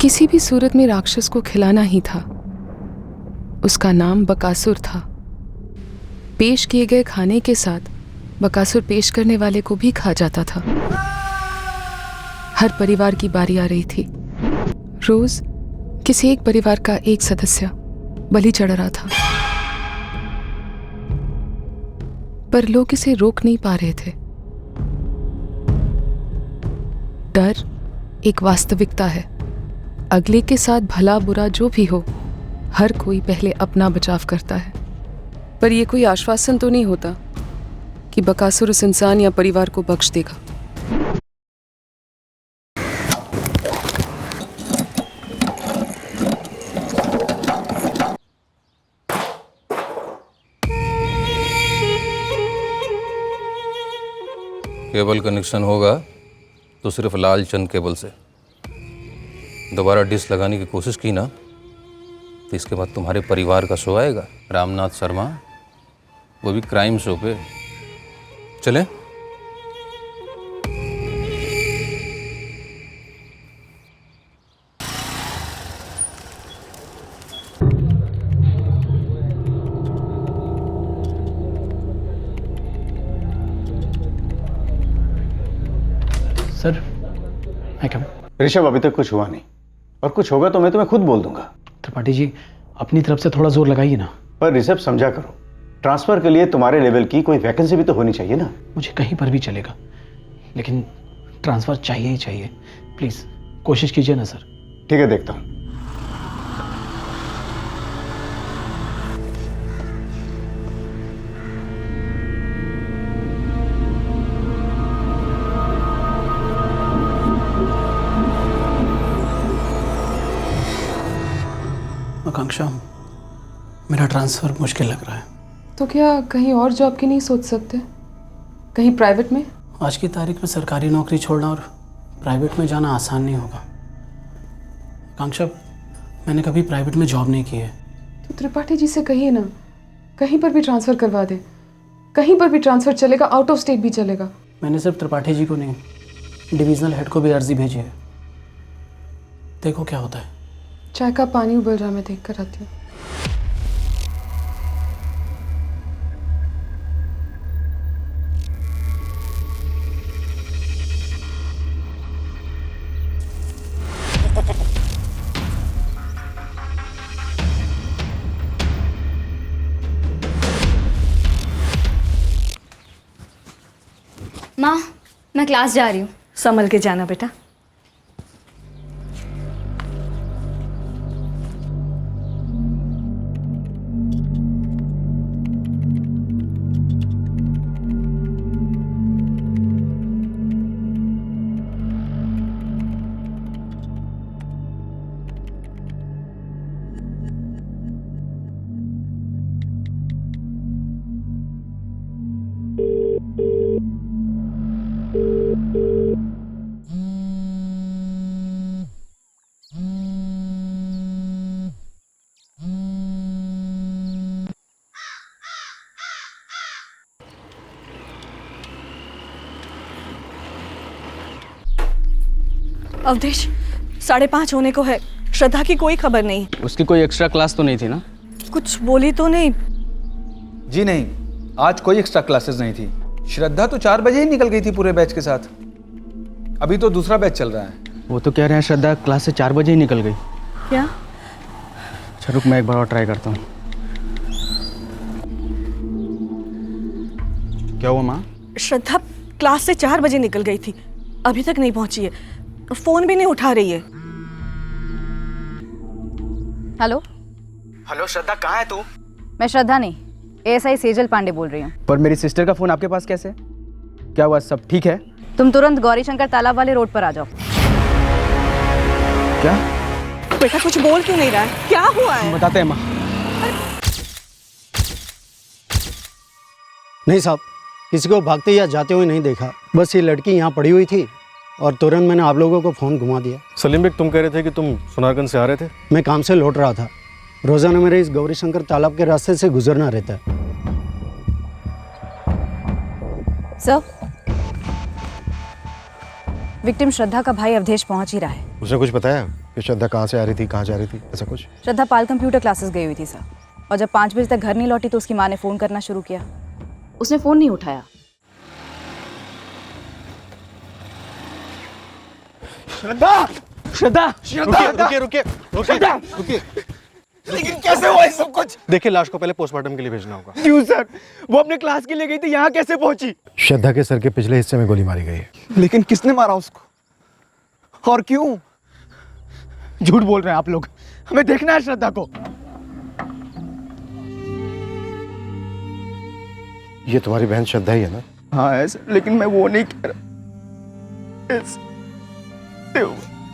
किसी भी सूरत में राक्षस को खिलाना ही था। उसका नाम बकासुर था। पेश किए गए खाने के साथ बकासुर पेश करने वाले को भी खा जाता था। हर परिवार की बारी आ रही थी। रोज किसी एक परिवार का एक सदस्य बलि चढ़ रहा था, पर लोग इसे रोक नहीं पा रहे थे। डर एक वास्तविकता है। अगले के साथ भला बुरा जो भी हो, हर कोई पहले अपना बचाव करता है। पर यह कोई आश्वासन तो नहीं होता कि बकासुर उस इंसान या परिवार को बख्श देगा। केबल कनेक्शन होगा तो सिर्फ लाल चंद केबल से। दोबारा डिश लगाने की कोशिश की ना तो इसके बाद तुम्हारे परिवार का शो आएगा, रामनाथ शर्मा, वो भी क्राइम शो पे। चलें? सर, मैं कम। ऋषभ, अभी तक कुछ हुआ नहीं, और कुछ होगा तो मैं तुम्हें खुद बोल दूंगा। त्रिपाठी जी, अपनी तरफ से थोड़ा जोर लगाइए ना। पर ऋषभ, समझा करो, ट्रांसफर के लिए तुम्हारे लेवल की कोई वैकेंसी भी तो होनी चाहिए ना। मुझे कहीं पर भी चलेगा, लेकिन ट्रांसफर चाहिए ही चाहिए। प्लीज कोशिश कीजिए ना सर। ठीक है, देखता हूं। आकांक्षा, मेरा ट्रांसफर मुश्किल लग रहा है। तो क्या कहीं और जॉब की नहीं सोच सकते? कहीं प्राइवेट में? आज की तारीख में सरकारी नौकरी छोड़ना और प्राइवेट में जाना आसान नहीं होगा। आकांक्षा, मैंने कभी प्राइवेट में जॉब नहीं की है। तो त्रिपाठी जी से कहिए ना, कहीं पर भी ट्रांसफ़र करवा दे। कहीं पर भी ट्रांसफ़र चलेगा, आउट ऑफ स्टेट भी चलेगा। मैंने सिर्फ त्रिपाठी जी को नहीं, डिविजनल हेड को भी अर्जी भेजी है। देखो क्या होता है। चाय का पानी उबल रहा, मैं देख कर आती हूँ। माँ, मैं क्लास जा रही हूँ। संभल के जाना बेटा। अवधेश, 5:30 होने को है। श्रद्धा की कोई खबर नहीं। उसकी कोई एक्स्ट्रा क्लास तो नहीं थी ना? कुछ बोली तो नहीं? जी नहीं, आज कोई एक्स्ट्रा क्लासेस नहीं थी। श्रद्धा तो 4 बजे ही निकल गई थी पूरे बैच के साथ। अभी तो दूसरा बैच चल रहा है। वो तो कह रहे हैं श्रद्धा क्लास से 4 बजे ही निकल गई। क्या? अच्छा रुक, मैं एक बार और ट्राई करता हूँ। क्या हुआ माँ? श्रद्धा क्लास से 4 बजे निकल गई थी, अभी तक नहीं पहुंची है। फोन भी नहीं उठा रही है। हेलो हेलो श्रद्धा, कहाँ है तू? मैं श्रद्धा नहीं, एएसआई सेजल पांडे बोल रही हूँ। पर मेरी सिस्टर का फोन आपके पास कैसे? क्या हुआ, सब ठीक है? तुम तुरंत गौरी शंकर तालाब वाले रोड पर आ जाओ। क्या? बेटा कुछ बोल क्यों नहीं रहा है? क्या हुआ है? बताते हैं माँ। नहीं साहब, किसी को भागते या जाते हुए नहीं देखा। बस ये लड़की यहाँ पड़ी हुई थी और तुरंत मैंने आप लोगों को फ़ोन घुमा दिया। सलीम बेग, तुम कह रहे थे कि तुम सोनारगंज से आ रहे थे? मैं काम से लौट रहा था। रोज़ाना मेरे इस गौरी शंकर तालाब के रास्ते से गुजरना रहता है। सर, विक्टिम श्रद्धा का भाई अवधेश पहुंच ही रहा है। उसने कुछ बताया? कि श्रद्धा कहाँ से आ रही थी, कहाँ जा रही थी, ऐसा कुछ? श्रद्धा पाल कंप्यूटर क्लासेस गई हुई थी सर, और जब 5 बजे तक घर नहीं लौटी तो उसकी माँ ने फ़ोन करना शुरू किया। उसने फ़ोन नहीं उठाया। श्रद्धा! श्रद्धा! रुकिए। लेकिन कैसे हुआ ये सब कुछ? देखिए, लाश को पहले पोस्टमार्टम के लिए भेजना होगा। क्यों सर? वो अपने क्लास के लिए गई थी, यहाँ कैसे पहुंची? श्रद्धा के सर के पिछले हिस्से में गोली मारी गई है। लेकिन किसने मारा उसको और क्यों? झूठ बोल रहे हैं आप लोग, हमें देखना है श्रद्धा को। ये तुम्हारी बहन श्रद्धा ही है ना? हाँ है सर, लेकिन मैं वो नहीं कह रहा।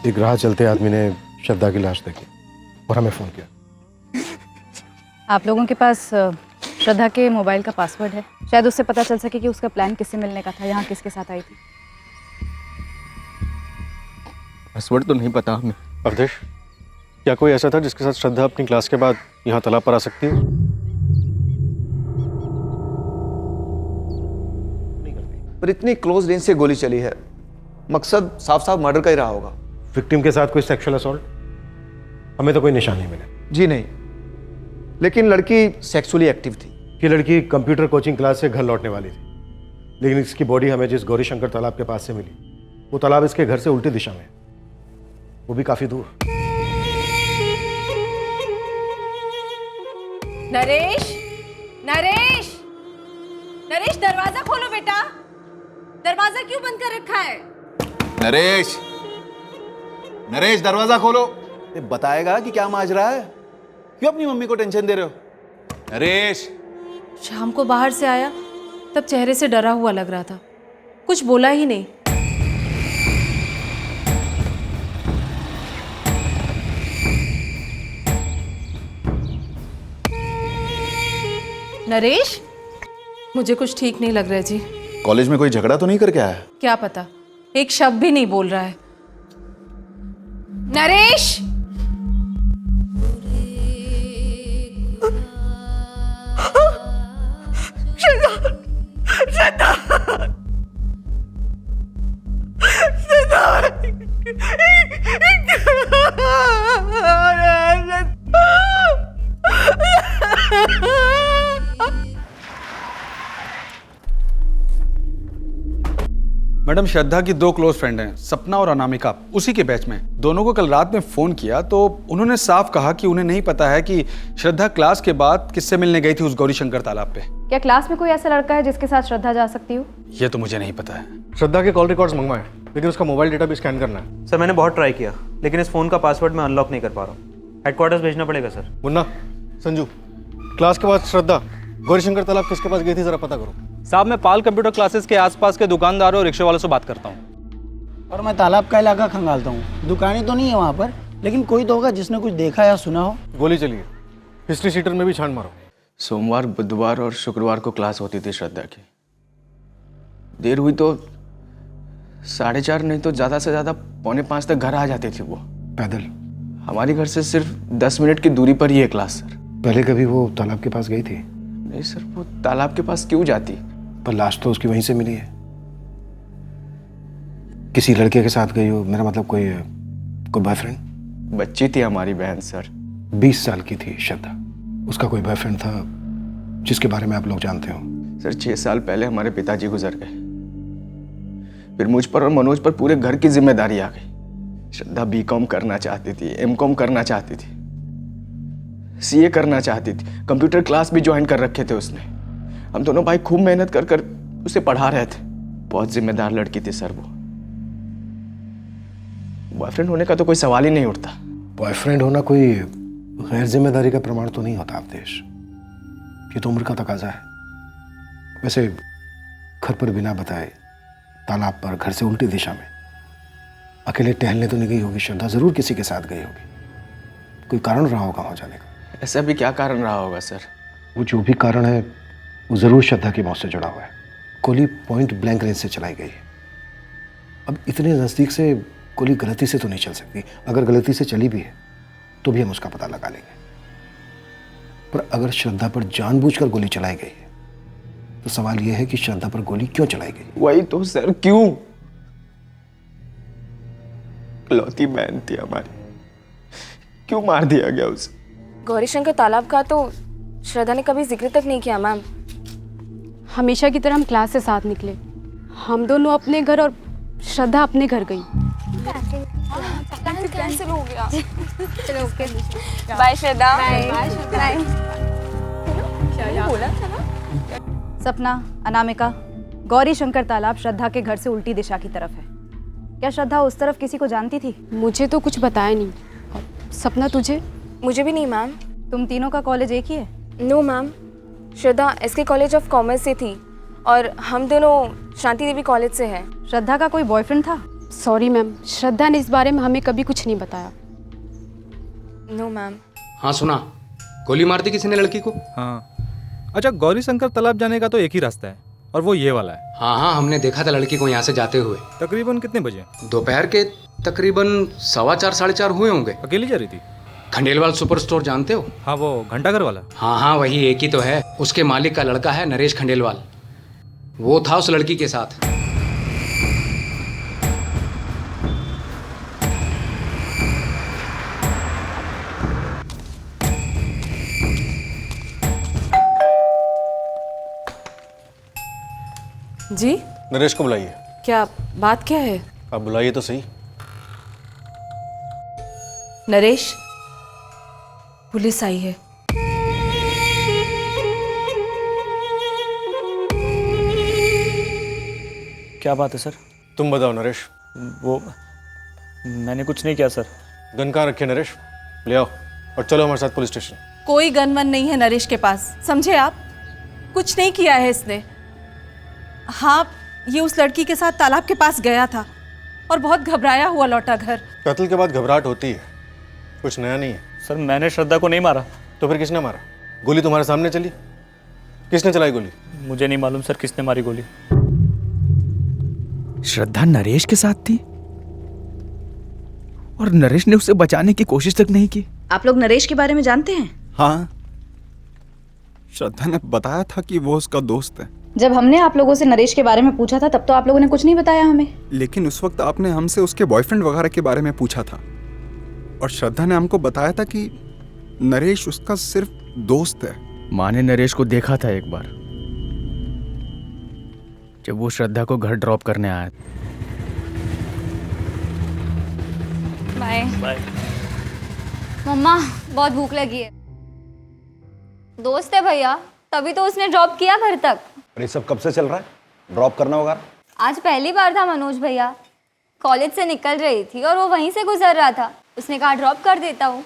एक राह चलते आदमी ने श्रद्धा की लाश देखी और हमें फोन किया। आप लोगों के पास श्रद्धा के मोबाइल का पासवर्ड है, शायद उससे पता चल सके कि उसका प्लान किससे मिलने का था, यहाँ किसके साथ आई थी। पासवर्ड तो नहीं पता हमें। अवधेश, क्या कोई ऐसा था जिसके साथ श्रद्धा अपनी क्लास के बाद यहाँ तालाब पर आ सकती है? पर इतनी क्लोज रेंज से गोली चली है, मकसद साफ साफ मर्डर का ही रहा होगा। विक्टिम के साथ कोई सेक्सुअल असॉल्ट? हमें तो कोई निशान नहीं मिला। जी नहीं, लेकिन लड़की सेक्सुअली एक्टिव थी। ये लड़की कंप्यूटर कोचिंग क्लास से घर लौटने वाली थी, लेकिन इसकी बॉडी हमें जिस गौरी शंकर तालाब के पास से मिली, वो तालाब इसके घर से उल्टी दिशा में, वो भी काफी दूर। नरेश, नरेश, नरेश, दरवाजा खोलो बेटा। दरवाजा क्यों बंद कर रखा है? नरेश, नरेश दरवाजा खोलो। ये बताएगा कि क्या माजरा है? क्यों अपनी मम्मी को टेंशन दे रहे हो? नरेश। शाम को बाहर से आया तब चेहरे से डरा हुआ लग रहा था, कुछ बोला ही नहीं। नरेश, मुझे कुछ ठीक नहीं लग रहा है जी। कॉलेज में कोई झगड़ा तो नहीं करके आया? क्या पता, एक शब्द भी नहीं बोल रहा है। नरेश! मैडम, श्रद्धा की 2 क्लोज फ्रेंड हैं, सपना और अनामिका, उसी के बैच में। दोनों को कल रात में फोन किया तो उन्होंने साफ कहा कि उन्हें नहीं पता है कि श्रद्धा क्लास के बाद किससे मिलने गई थी उस गौरी शंकर तालाब पे। क्या क्लास में कोई ऐसा लड़का है जिसके साथ श्रद्धा जा सकती हो? ये तो मुझे नहीं पता है। श्रद्धा के कॉल रिकॉर्ड्स मंगवाए, लेकिन उसका मोबाइल डेटा भी स्कैन करना है। सर मैंने बहुत ट्राई किया, लेकिन इस फ़ोन का पासवर्ड मैं अनलॉक नहीं कर पा रहा हूँ। हेडक्वार्टर्स भेजना पड़ेगा सर। मुन्ना, संजू, क्लास के बाद श्रद्धा गौरी शंकर तालाब किसके पास गई थी, जरा पता करो। साहब, मैं पाल कंप्यूटर क्लासेस के आसपास के दुकानदारों और रिक्शे वालों से बात करता हूँ। और मैं तालाब का इलाका खंगालता हूँ। दुकानें तो नहीं है वहाँ पर, लेकिन कोई तो होगा जिसने कुछ देखा या सुना हो। गोली चलिए, हिस्ट्री शीटर में भी छान मारो। सोमवार, बुधवार और शुक्रवार को क्लास होती थी श्रद्धा की। देर हुई तो 4:30 नहीं तो ज़्यादा से ज़्यादा 4:45 तक घर आ जाती थी वो पैदल। हमारे घर से सिर्फ 10 मिनट की दूरी पर ही है क्लास सर। पहले कभी वो तालाब के पास गई थी? नहीं सर, वो तालाब के पास क्यों जाती? पर लाश तो उसकी वहीं से मिली है। किसी लड़के के साथ गई हो, मेरा मतलब कोई बॉयफ्रेंड? बच्ची थी हमारी बहन सर। 20 साल की थी श्रद्धा। उसका कोई बॉयफ्रेंड था जिसके बारे में आप लोग जानते हो? सर 6 साल पहले हमारे पिताजी गुजर गए, फिर मुझ पर और मनोज पर पूरे घर की जिम्मेदारी आ गई। श्रद्धा बीकॉम करना चाहती थी, एमकॉम करना चाहती थी, सीए करना चाहती थी, कंप्यूटर क्लास भी ज्वाइन कर रखे थे उसने। हम दोनों भाई खूब मेहनत कर कर उसे पढ़ा रहे थे। बहुत जिम्मेदार लड़की थी सर वो। बॉयफ्रेंड होने का तो कोई सवाल ही नहीं उठता। बॉयफ्रेंड होना कोई गैर जिम्मेदारी का प्रमाण तो नहीं होता अवधेश। ये तो उम्र का तकाजा है। वैसे घर पर बिना बताए तालाब पर घर से उल्टी दिशा में अकेले टहलने तो नहीं गई होगी श्रद्धा, जरूर किसी के साथ गई होगी। कोई कारण रहा होगा वहां जाने का। ऐसा भी क्या कारण रहा होगा सर? वो जो भी कारण है वो जरूर श्रद्धा की मौत से जुड़ा हुआ है। गोली पॉइंट ब्लैंक रेंज से चलाई गई है। अब इतने नज़दीक से गोली गलती से तो नहीं चल सकती। अगर गलती से चली भी है तो भी हम उसका पता लगा लेंगे, पर अगर श्रद्धा पर जानबूझकर गोली चलाई गई है तो सवाल यह है कि श्रद्धा पर गोली क्यों चलाई गई? वही तो सर, क्यों? इकलौती बहन थी हमारी, क्यों मार दिया गया उसे? गौरीशंकर तालाब का तो श्रद्धा ने कभी जिक्र तक नहीं किया मैम। हमेशा की तरह हम क्लास से साथ निकले, हम दोनों अपने घर और श्रद्धा अपने घर गई। कैंसिल हो गया। चलो ओके, बाय श्रद्धा। बाय। बोला था ना। सपना, अनामिका, गौरी शंकर तालाब श्रद्धा के घर से उल्टी दिशा की तरफ है। क्या श्रद्धा उस तरफ किसी को जानती थी? मुझे तो कुछ बताया नहीं। सपना तुझे? मुझे भी नहीं मैम। तुम तीनों का कॉलेज एक ही है? No ma'am, Shraddha SK college of commerce से थी और हम दोनों शांति देवी कॉलेज से हैं। श्रद्धा का कोई बॉयफ्रेंड था? सॉरी मैम, श्रद्धा ने इस बारे में हमें कभी कुछ नहीं बताया। No ma'am. हाँ सुना, गोली मार दी किसी ने लड़की को? हाँ। अच्छा, गौरी शंकर तालाब जाने का तो एक ही रास्ता है और वो ये वाला है। हाँ हाँ, हमने देखा था लड़की को यहाँ से जाते हुए। तकरीबन कितने बजे? दोपहर के तकरीबन 4:15 साढ़े 4 हुए होंगे। अकेली जा रही थी? खंडेलवाल सुपर स्टोर जानते हो? हाँ, वो घंटाघर वाला। हाँ हाँ, वही एक ही तो है। उसके मालिक का लड़का है नरेश खंडेलवाल, वो था उस लड़की के साथ। जी? नरेश को बुलाइए। क्या बात क्या है? आप बुलाइए तो सही। नरेश, पुलिस आई है। क्या बात है सर? तुम बताओ नरेश। वो मैंने कुछ नहीं किया सर। गन कहाँ रखे नरेश? ले आओ और चलो हमारे साथ पुलिस स्टेशन। कोई गन वन नहीं है नरेश के पास, समझे आप? कुछ नहीं किया है इसने। हाँ, ये उस लड़की के साथ तालाब के पास गया था और बहुत घबराया हुआ लौटा घर। कत्ल के बाद घबराहट होती है, कुछ नया नहीं है। सर मैंने श्रद्धा को नहीं मारा। तो फिर किसने मारा? गोली तुम्हारे सामने चली, किसने चलाई गोली? मुझे नहीं मालूम सर किसने मारी गोली। श्रद्धा नरेश के साथ थी और नरेश ने उसे बचाने की कोशिश तक नहीं की। आप लोग नरेश के बारे में जानते हैं? हाँ, श्रद्धा ने बताया था कि वो उसका दोस्त है। जब हमने आप लोगों से नरेश के बारे में पूछा था तब तो आप लोगों ने कुछ नहीं बताया हमें। लेकिन उस वक्त आपने हमसे उसके बॉयफ्रेंड वगैरह के बारे में पूछा था और श्रद्धा ने हमको बताया था कि नरेश उसका सिर्फ दोस्त है। माँ ने नरेश को देखा था एक बार जब वो श्रद्धा को घर ड्रॉप करने आया। Bye bye. मम्मा, बहुत भूख लगी है। दोस्त है भैया, तभी तो उसने ड्रॉप किया घर तक। और ये सब कब से चल रहा है? ड्रॉप करना होगा? आज पहली बार था मनोज भैया। कॉलेज से निकल रही थी और वो वहीं से गुजर रहा था। उसने कहा ड्रॉप कर देता हूँ,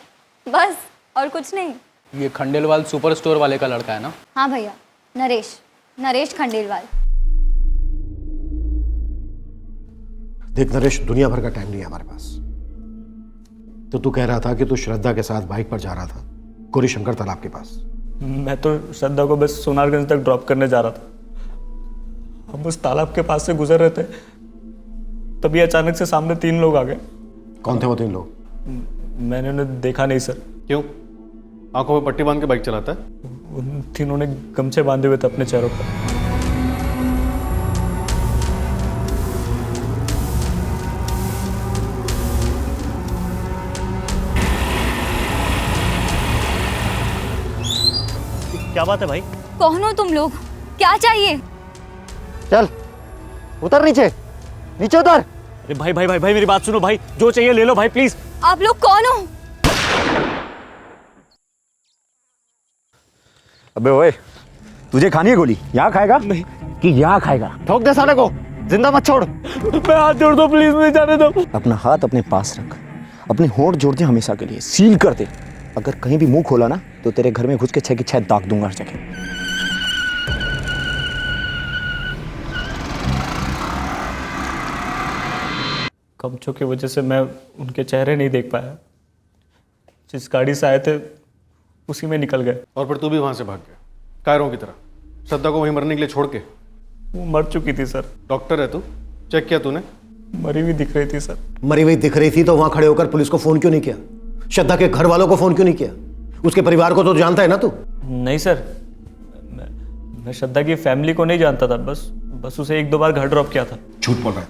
बस, और कुछ नहीं। ये खंडेलवाल सुपर स्टोर वाले का लड़का है ना? हाँ भैया, नरेश खंडेलवाल। देख नरेश, दुनिया भर का टाइम नहीं है हमारे पास। तो तू कह रहा था कि तू श्रद्धा के साथ बाइक पर जा रहा था गौरी शंकर तालाब के पास। मैं तो श्रद्धा को बस सोनारगंज तक ड्रॉप करने जा रहा था। हम उस तालाब के पास से गुजर रहे थे, तभी अचानक से सामने 3 लोग आ गए। कौन थे वो 3 लोग? मैंने उन्हें देखा नहीं सर। क्यों? आंखों में पट्टी बांध के बाइक चलाता है? उन तीनों ने गमछे बांधे हुए थे अपने चेहरों पर। क्या बात है भाई? कौन हो तुम लोग? क्या चाहिए? चल उतर, नीचे उतर। अरे भाई भाई भाई भाई मेरी बात सुनो भाई, जो चाहिए ले लो भाई प्लीज। आप लोग कौन हो? अबे ओए, तुझे खानी है गोली? यहाँ खाएगा नहीं कि यहाँ खाएगा? ठोक दे साले को, जिंदा मत छोड़। मैं हाथ जोड़ दो प्लीज, मुझे जाने दो। अपना हाथ अपने पास रख, अपने होंठ जोड़ दे हमेशा के लिए, सील कर दे। अगर कहीं भी मुंह खोला ना तो तेरे घर में घुस के 6 की 6 दाग दूंगा हर जगह। गमछों की वजह से मैं उनके चेहरे नहीं देख पाया। जिस गाड़ी से आए थे उसी में निकल गए। और फिर तू भी वहां से भाग गया कायरों की तरह, श्रद्धा को वहीं मरने के लिए छोड़ के? वो मर चुकी थी सर। डॉक्टर है तू, चेक किया तूने? मरी हुई दिख रही थी सर। मरी हुई दिख रही थी तो वहां खड़े होकर पुलिस को फोन क्यों नहीं किया? श्रद्धा के घर वालों को फोन क्यों नहीं किया? उसके परिवार को तो जानता है ना तू? नहीं सर, मैं श्रद्धा की फैमिली को नहीं जानता था, बस उसे 1-2 बार घर ड्रॉप किया था। झूठ बोल रहा है?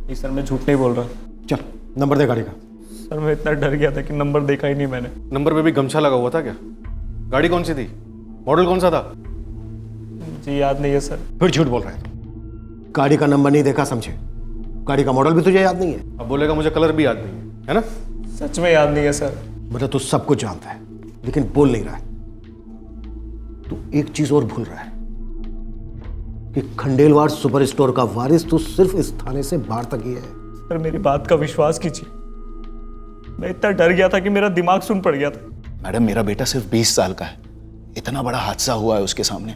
नहीं सर, मैं झूठ नहीं बोल रहा। चल नंबर दे गाड़ी का। सर मैं इतना डर गया था कि नंबर देखा ही नहीं मैंने। नंबर पे भी गमछा लगा हुआ था क्या? गाड़ी कौन सी थी? मॉडल कौन सा था? जी याद नहीं है सर। फिर झूठ बोल रहा है तू। गाड़ी का नंबर नहीं देखा समझे, गाड़ी का मॉडल भी तुझे याद नहीं है। अब बोलेगा मुझे कलर भी याद नहीं है ना? सच में याद नहीं है सर। मतलब तू सब कुछ जानता है लेकिन बोल नहीं रहा है। तू एक चीज और भूल रहा है कि खंडेलवाल सुपर स्टोर का वारिस तू सिर्फ इस थाने से बाहर तक ही है। सर मेरी बात का विश्वास कीजिए, मैं इतना डर गया था कि मेरा दिमाग सुन पड़ गया था। मैडम मेरा बेटा सिर्फ 20 साल का है, इतना बड़ा हादसा हुआ है उसके सामने,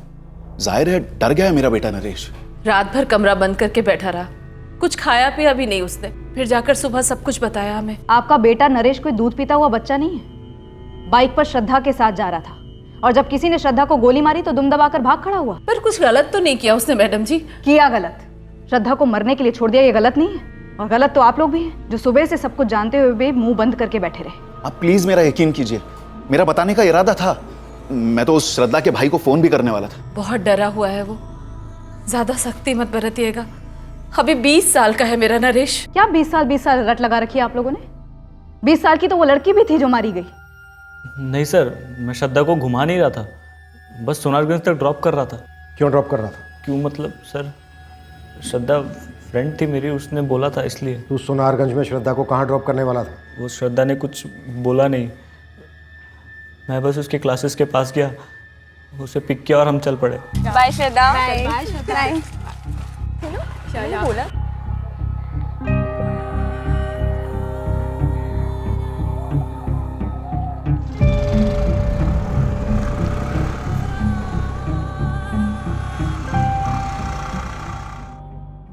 जाहिर है डर गया है मेरा बेटा नरेश। रात भर कमरा बंद करके बैठा रहा, कुछ खाया पिया भी नहीं उसने, फिर जाकर सुबह सब कुछ बताया हमें। आपका बेटा नरेश कोई दूध पीता हुआ बच्चा नहीं है। बाइक पर श्रद्धा के साथ जा रहा था और जब किसी ने श्रद्धा को गोली मारी तो दुम दबाकर भाग खड़ा हुआ। पर कुछ गलत तो नहीं किया उसने मैडम जी। किया गलत, श्रद्धा को मरने के लिए छोड़ दिया, ये गलत नहीं है। और गलत तो आप लोग भी हैं जो सुबह से सब कुछ जानते हुए भी मुंह बंद करके बैठे रहे। आप प्लीज मेरा यकीन कीजिए, मेरा बताने का इरादा था। मैं तो उस श्रद्धा के भाई को फोन भी करने वाला था। बहुत डरा हुआ है वो, ज्यादा सख्ती मत बरतिएगा। अभी 20 साल का है मेरा नरेश। क्या 20 साल रट लगा रखी है आप लोगों ने? 20 साल की तो वो लड़की भी थी जो मारी गई। नहीं सर, मैं श्रद्धा को घुमा नहीं रहा था, बस सोनारगंज तक ड्रॉप कर रहा था। क्यों ड्रॉप कर रहा था? क्यों मतलब सर, श्रद्धा फ्रेंड थी मेरी, उसने बोला था इसलिए। तू सोनारगंज में श्रद्धा को कहाँ ड्रॉप करने वाला था? वो श्रद्धा ने कुछ बोला नहीं, मैं बस उसके क्लासेस के पास गया, उसे पिक किया और हम चल पड़े। बाय श्रद्धा। बाय श्रद्धा। बोला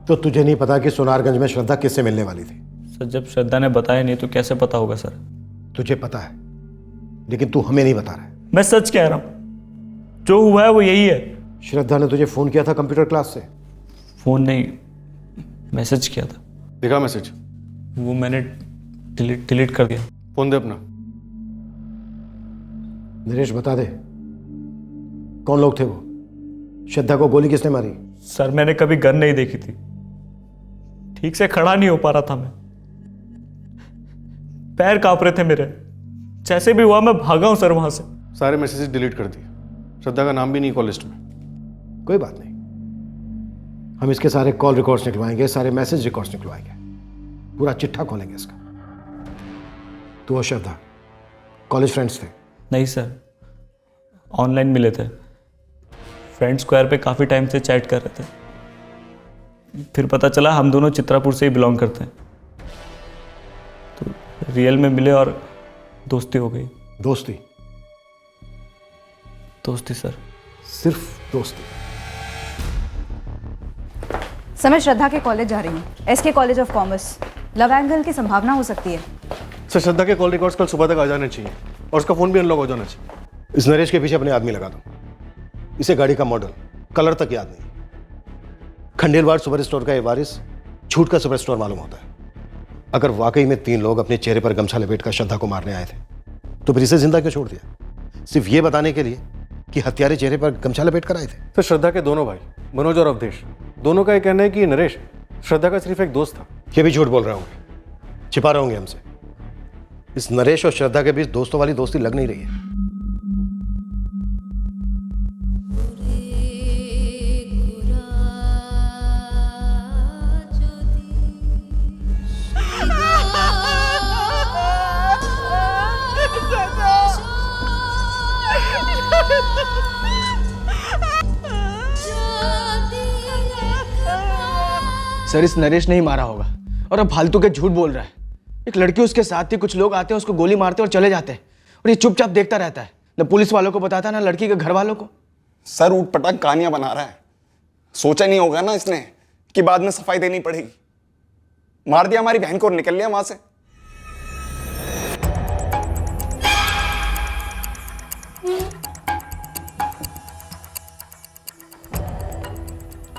तो तुझे नहीं पता कि सोनारगंज में श्रद्धा किससे मिलने वाली थी? सर जब श्रद्धा ने बताया नहीं तो कैसे पता होगा सर? तुझे पता है लेकिन तू हमें नहीं बता रहा है। मैं सच कह रहा हूँ, जो हुआ है वो यही है। श्रद्धा ने तुझे फोन किया था कंप्यूटर क्लास से? फोन नहीं, मैसेज किया था। दिखा मैसेज? वो मैंने डिलीट कर दिया। फोन दे अपना। नरेश बता दे कौन लोग थे वो? श्रद्धा को गोली किसने मारी? सर मैंने कभी गन नहीं देखी थी, ठीक से खड़ा नहीं हो पा रहा था मैं, पैर कांप रहे थे मेरे, जैसे भी हुआ मैं भागा हूं सर वहां से। सारे मैसेजेस डिलीट कर दिए, श्रद्धा का नाम भी नहीं कॉल लिस्ट में। कोई बात नहीं, हम इसके सारे कॉल रिकॉर्ड्स निकलवाएंगे, सारे मैसेज रिकॉर्ड्स निकलवाएंगे, पूरा चिट्ठा खोलेंगे इसका। तू और श्रद्धा कॉलेज फ्रेंड्स थे? नहीं सर, ऑनलाइन मिले थे, फ्रेंड स्क्वायर पे काफ़ी टाइम से चैट कर रहे थे, फिर पता चला हम दोनों चित्रापुर से ही बिलोंग करते हैं, तो रियल में मिले और दोस्ती हो गई। दोस्ती? दोस्ती सर, सिर्फ दोस्ती? समय श्रद्धा के कॉलेज जा रही हूँ, SK college of commerce. Love angle की संभावना हो सकती है। सर श्रद्धा के कॉल रिकॉर्ड्स कल सुबह तक आ जाने चाहिए और उसका फोन भी अनलॉक हो जाना चाहिए। इस नरेश के पीछे अपने आदमी लगा दो, इसे गाड़ी का मॉडल कलर तक याद नहीं। खंडेलवाल सुपर स्टोर का ये वारिस झूठ का सुपर स्टोर मालूम होता है। अगर वाकई में 3 लोग अपने चेहरे पर गमछा लपेटकर श्रद्धा को मारने आए थे तो फिर इसे जिंदा क्यों छोड़ दिया? सिर्फ ये बताने के लिए कि हत्यारे चेहरे पर गमछा लपेट कर आए थे। तो श्रद्धा के दोनों भाई मनोज और अवधेश, दोनों का ये कहना है कि नरेश श्रद्धा का सिर्फ एक दोस्त था। ये भी झूठ बोल रहे होंगे, छिपा रहे होंगे हमसे। इस नरेश और श्रद्धा के बीच दोस्तों वाली दोस्ती लग नहीं रही है। सर इस नरेश ने ही मारा होगा और अब फालतू के झूठ बोल रहा है। एक लड़की उसके साथ थी, कुछ लोग आते हैं उसको गोली मारते और चले जाते हैं और ये चुपचाप देखता रहता है, न पुलिस वालों को बताता ना लड़की के घर वालों को। सर ऊट पटांग कहानियां बना रहा है, सोचा नहीं होगा ना इसने कि बाद में सफाई देनी पड़ेगी। मार दिया हमारी बहन को और निकल लिया वहां से।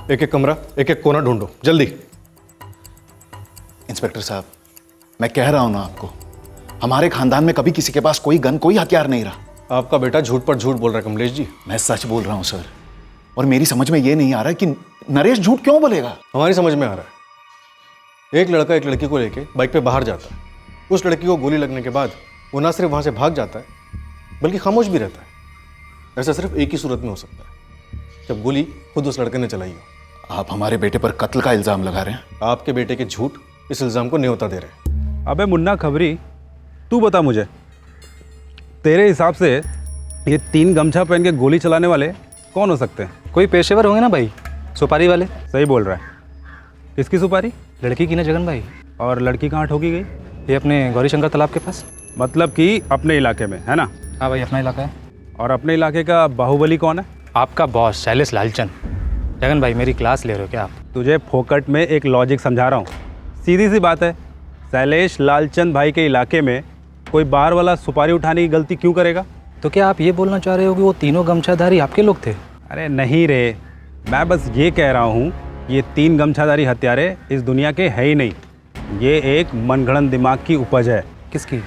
एक एक कमरा, एक एक कोना ढूंढो जल्दी। इंस्पेक्टर साहब, मैं कह रहा हूं ना आपको, हमारे खानदान में कभी किसी के पास कोई गन, कोई हथियार नहीं रहा। आपका बेटा झूठ पर झूठ बोल रहा है कमलेश जी। मैं सच बोल रहा हूं सर, और मेरी समझ में यह नहीं आ रहा कि नरेश झूठ क्यों बोलेगा। हमारी समझ में आ रहा है। एक लड़का एक लड़की को लेके बाइक पे बाहर जाता है, उस लड़की को गोली लगने के बाद वो ना सिर्फ वहाँ से भाग जाता है बल्कि खामोश भी रहता है। ऐसा सिर्फ एक ही सूरत में हो सकता है, जब गोली खुद उस लड़के ने चलाई हो। आप हमारे बेटे पर कत्ल का इल्ज़ाम लगा रहे हैं। आपके बेटे के झूठ इस इल्ज़ाम को न्योता दे रहे हैं। अबे मुन्ना खबरी, तू बता मुझे, तेरे हिसाब से ये 3 गमछा पहन के गोली चलाने वाले कौन हो सकते हैं? कोई पेशेवर होंगे ना भाई, सुपारी वाले। सही बोल रहा है। किसकी सुपारी? लड़की की ना जगन भाई। और लड़की कहाँ ठोकी गई? ये अपने गौरीशंकर तालाब के पास। मतलब कि अपने इलाके में, है ना? हाँ भाई, अपना इलाका है। और अपने इलाके का बाहुबली कौन है? आपका बॉस शैलेश लालचंद। जगन भाई, मेरी क्लास ले रहे हो क्या आप? तुझे फोकट में एक लॉजिक समझा रहा हूँ। सीधी सी बात है, शैलेश लालचंद भाई के इलाके में कोई बाहर वाला सुपारी उठाने की गलती क्यों करेगा? तो क्या आप ये बोलना चाह रहे हो कि वो तीनों गमछाधारी आपके लोग थे? अरे नहीं रे, मैं बस ये कह रहा हूँ, ये 3 गमछाधारी हत्यारे इस दुनिया के है ही नहीं। ये एक मनगढ़ंत दिमाग की उपज है। किसकी?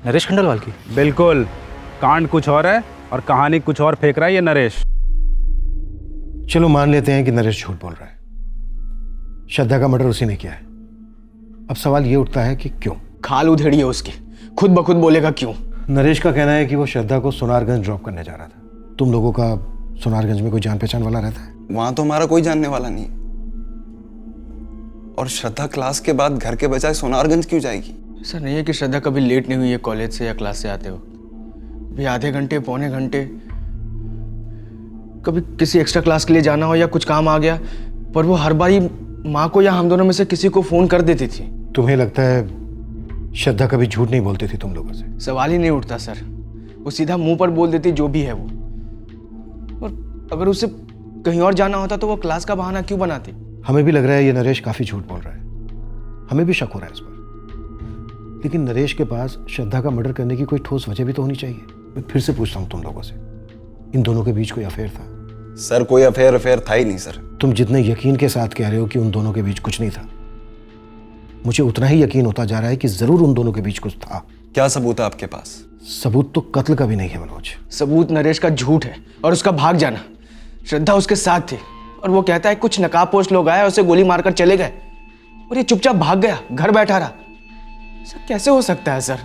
नरेश खंडेलवाल की? बिल्कुल। कांड कुछ और है और कहानी कुछ और फेंक रहा है ये नरेश। चलो मान लेते हैं कि नरेश झूठ बोल रहा है, श्रद्धा का मर्डर उसी ने किया है। अब सवाल ये उठता है कि क्यों? खाल उधेड़ी है उसकी, खुद ब खुद बोलेगा क्यों। नरेश का कहना है कि वो श्रद्धा को सोनारगंज ड्रॉप करने जा रहा था। तुम लोगों का सोनारगंज में कोई जान पहचान वाला रहता है? वहां तो हमारा कोई जानने वाला नहीं। और श्रद्धा क्लास के बाद घर के बजाय सोनारगंज क्यों जाएगी? ऐसा नहीं है कि श्रद्धा कभी लेट नहीं हुई है कॉलेज से या क्लास से आते वक्त। भी आधे घंटे पौने घंटे कभी किसी एक्स्ट्रा क्लास के लिए जाना हो या कुछ काम आ गया, पर वो हर बार ही माँ को या हम दोनों में से किसी को फोन कर देती थी। तुम्हें लगता है श्रद्धा कभी झूठ नहीं बोलती थी तुम लोगों से? सवाल ही नहीं उठता सर, वो सीधा मुंह पर बोल देती जो भी है वो। और अगर उसे कहीं और जाना होता तो वो क्लास का बहाना क्यों बनाती? हमें भी लग रहा है ये नरेश काफी झूठ बोल रहा है, हमें भी शक हो रहा है इस पर। लेकिन नरेश के पास श्रद्धा का मर्डर करने की कोई ठोस वजह भी तो होनी चाहिए। मैं फिर से पूछता हूँ तुम लोगों से, इन दोनों के बीच कोई अफेयर था? सर कोई अफेयर था ही नहीं सर। तुम जितने यकीन के साथ कह रहे हो कि उन दोनों के बीच कुछ नहीं था, मुझे उतना ही यकीन होता जा रहा है कि जरूर उन दोनों के बीच कुछ था। क्या सबूत है आपके पास? सबूत तो कत्ल का भी नहीं है मनोज। सबूत नरेश का झूठ है और उसका भाग जाना। श्रद्धा उसके साथ थी और वो कहता है कुछ नकाबपोश लोग आए, उसे गोली मारकर चले गए और ये चुपचाप भाग गया, घर बैठा रहा। ऐसा कैसे हो सकता है sir?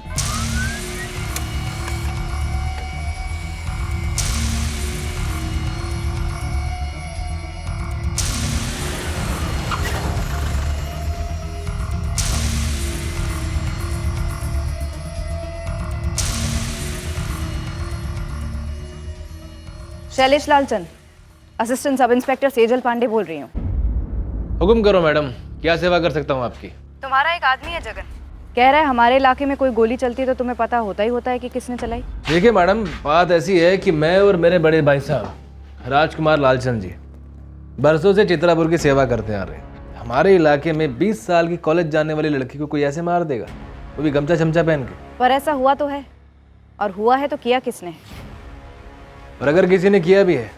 Shailesh Lalchand, assistant sub inspector Sejal Pandey बोल रही हूँ। हुक्म करो मैडम, क्या सेवा कर सकता हूँ आपकी? तुम्हारा एक आदमी है जगन, कह रहा है हमारे इलाके में कोई गोली चलती है तो तुम्हें पता होता ही होता है कि किसने चलाई। देखिए मैडम, बात ऐसी है कि मैं और मेरे बड़े भाई साहब राजकुमार लालचंद जी बरसों से चित्रापुर की सेवा करते आ रहे हैं। हमारे इलाके में 20 साल की कॉलेज जाने वाली लड़की को कोई ऐसे मार देगा, वो भी गमछा चमचा पहन के? पर ऐसा हुआ तो है, और हुआ है तो किया किसने? और अगर किसी ने किया भी है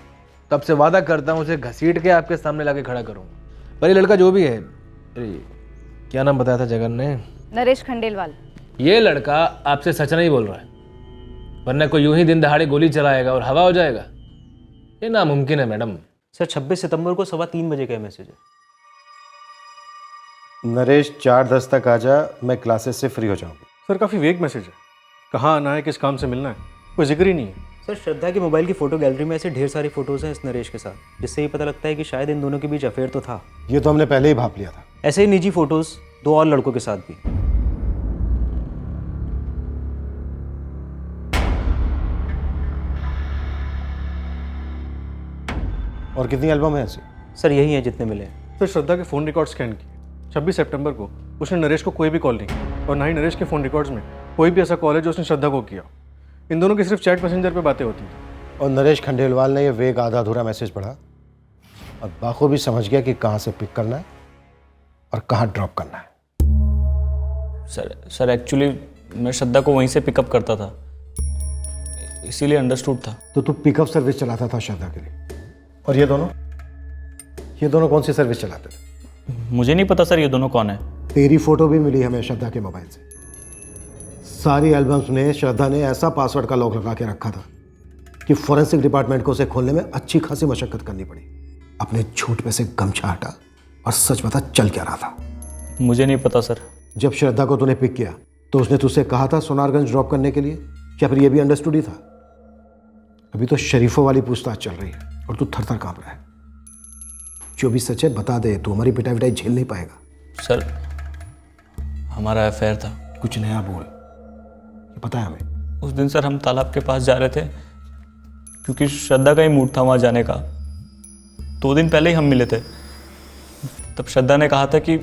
तब से वादा करता हूँ उसे घसीट के आपके सामने लाके खड़ा करूँगा। पर ये लड़का जो भी है, क्या नाम बताया था जगन ने? नरेश खंडेलवाल। ये लड़का आपसे सच नहीं बोल रहा है, वरना कोई यूं ही दिन दहाड़े गोली चलाएगा और हवा हो जाएगा? ये नामुमकिन है मैडम। सर 26 सितंबर को 3:15 बजे का मैसेज है। नरेश 4:10 तक आ जा, मैं क्लासेस से फ्री हो जाऊंगा। सर काफ़ी वेग मैसेज है, कहाँ आना है, किस काम से मिलना है, कोई जिक्र ही नहीं है। सर श्रद्धा की मोबाइल की फ़ोटो गैलरी में ऐसे ढेर सारी फ़ोटोज़ हैं इस नरेश के साथ, जिससे ये पता लगता है कि शायद इन दोनों के बीच अफेयर तो था। ये तो हमने पहले ही भाप लिया था। ऐसे ही निजी फ़ोटोज़ 2 और लड़कों के साथ भी। और कितनी एल्बम है ऐसी? सर यही है जितने मिले। सर श्रद्धा के फ़ोन रिकॉर्ड स्कैन किए, 26 सितंबर को उसने नरेश को कोई भी कॉल नहीं की और ना ही नरेश के फ़ोन रिकॉर्ड्स में कोई भी ऐसा कॉल है जो उसने श्रद्धा को किया। इन दोनों की सिर्फ चैट मैसेंजर पे बातें होती थी। और नरेश खंडेलवाल ने यह वेग आधा अधूरा मैसेज पढ़ा और बाखूबी समझ गया कि कहाँ से पिक करना है और कहाँ ड्रॉप करना है। सर एक्चुअली मैं श्रद्धा को वहीं से पिकअप करता था, इसीलिए अंडरस्टूड था। तो तू पिकअप सर्विस चलाता था श्रद्धा के लिए? और ये दोनों कौन सी सर्विस चलाते थे? मुझे नहीं पता सर ये दोनों कौन है। तेरी फोटो भी मिली हमें श्रद्धा के मोबाइल से। सारी एल्बम्स में श्रद्धा ने ऐसा पासवर्ड का लॉक लगा के रखा था कि फॉरेंसिक डिपार्टमेंट को उसे खोलने में अच्छी खासी मशक्कत करनी पड़ी। अपने झूठ पे से गमछा हटा और सच बता चल क्या रहा था। मुझे नहीं पता सर। जब श्रद्धा को तूने पिक किया तो उसने तुझसे कहा था सोनारगंज ड्रॉप करने के लिए, क्या फिर ये भी अंडरस्टूड ही था? अभी तो शरीफों वाली पूछताछ चल रही है और तू थर थर कांप रहा है। जो भी सच है बता दे, तू हमारी पिटाई विटाई झेल नहीं पाएगा। सर, हमारा अफेयर था। कुछ नया बोल, ये पता है हमें। उस दिन सर हम तालाब के पास जा रहे थे क्योंकि श्रद्धा का ही मूड था वहाँ जाने का। 2 दिन पहले ही हम मिले थे। तब श्रद्धा ने कहा था कि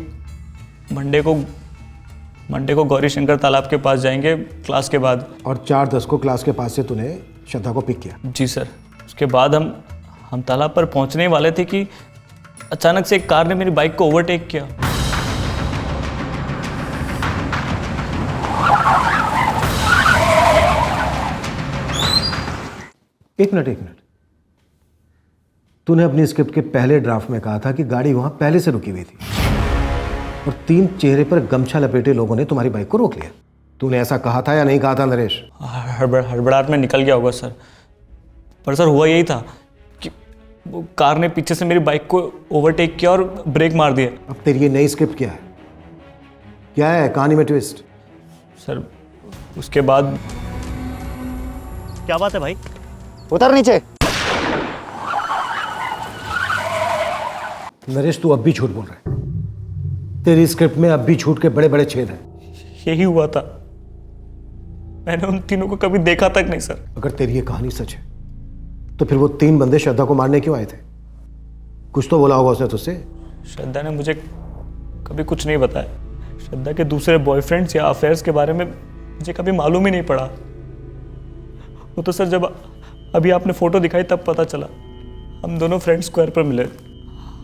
मंडे को गौरी शंकर तालाब के पास जाएंगे क्लास के बाद। और 4:10 को क्लास के पास से तूने श्रद्धा को पिक किया? जी सर। उसके बाद हम तालाब पर पहुंचने वाले थे कि अचानक से एक कार ने मेरी बाइक को ओवरटेक किया। एक मिनट, तूने अपनी स्क्रिप्ट के पहले ड्राफ्ट में कहा था कि गाड़ी वहां पहले से रुकी हुई थी और 3 चेहरे पर गमछा लपेटे लोगों ने तुम्हारी बाइक को रोक लिया। तूने ऐसा कहा था या नहीं कहा था नरेश? हड़बड़ाहट में निकल गया होगा सर, पर सर हुआ यही था कि वो कार ने पीछे से मेरी बाइक को ओवरटेक किया और ब्रेक मार दिया। अब तेरी ये नई स्क्रिप्ट क्या है कहानी में ट्विस्ट? सर उसके बाद क्या बात है भाई? उतर नीचे। नरेश तू अब भी झूठ बोल रहा है। तेरी स्क्रिप्ट में अब भी झूठ के बड़े बड़े छेद हैं। यही हुआ था, मैंने उन तीनों को कभी देखा तक नहीं सर। अगर तेरी ये कहानी सच है तो फिर वो 3 बंदे श्रद्धा को मारने क्यों आए थे? कुछ तो बोला होगा उसने तुझसे। श्रद्धा ने मुझे कभी कुछ नहीं बताया। श्रद्धा के दूसरे बॉयफ्रेंड्स या अफेयर्स के बारे में मुझे कभी मालूम ही नहीं पड़ा। वो तो सर जब अभी आपने फोटो दिखाई तब पता चला। हम दोनों फ्रेंड स्क्वायर पर मिले।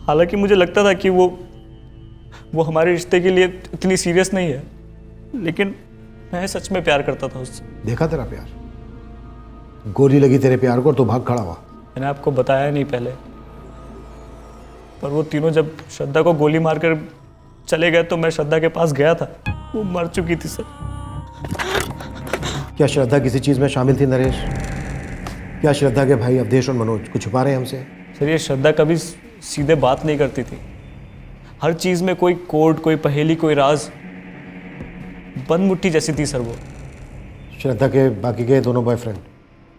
हालांकि मुझे लगता था कि वो हमारे रिश्ते के लिए इतनी सीरियस नहीं है, लेकिन मैं सच में प्यार करता था उससे। देखा तेरा प्यार, गोली लगी तेरे प्यार को और तो भाग खड़ा हुआ। मैंने आपको बताया नहीं पहले, पर वो तीनों जब श्रद्धा को गोली मारकर चले गए तो मैं श्रद्धा के पास गया था। वो मर चुकी थी सर। क्या श्रद्धा किसी चीज में शामिल थी नरेश? क्या श्रद्धा के भाई अवधेश और मनोज कुछ छुपा रहे हैं हमसे? सर ये श्रद्धा कभी सीधे बात नहीं करती थी। हर चीज में कोई कोड, कोई पहेली, कोई राज। बंद मुट्ठी जैसी थी सर वो। श्रद्धा के बाकी के दोनों बॉयफ्रेंड,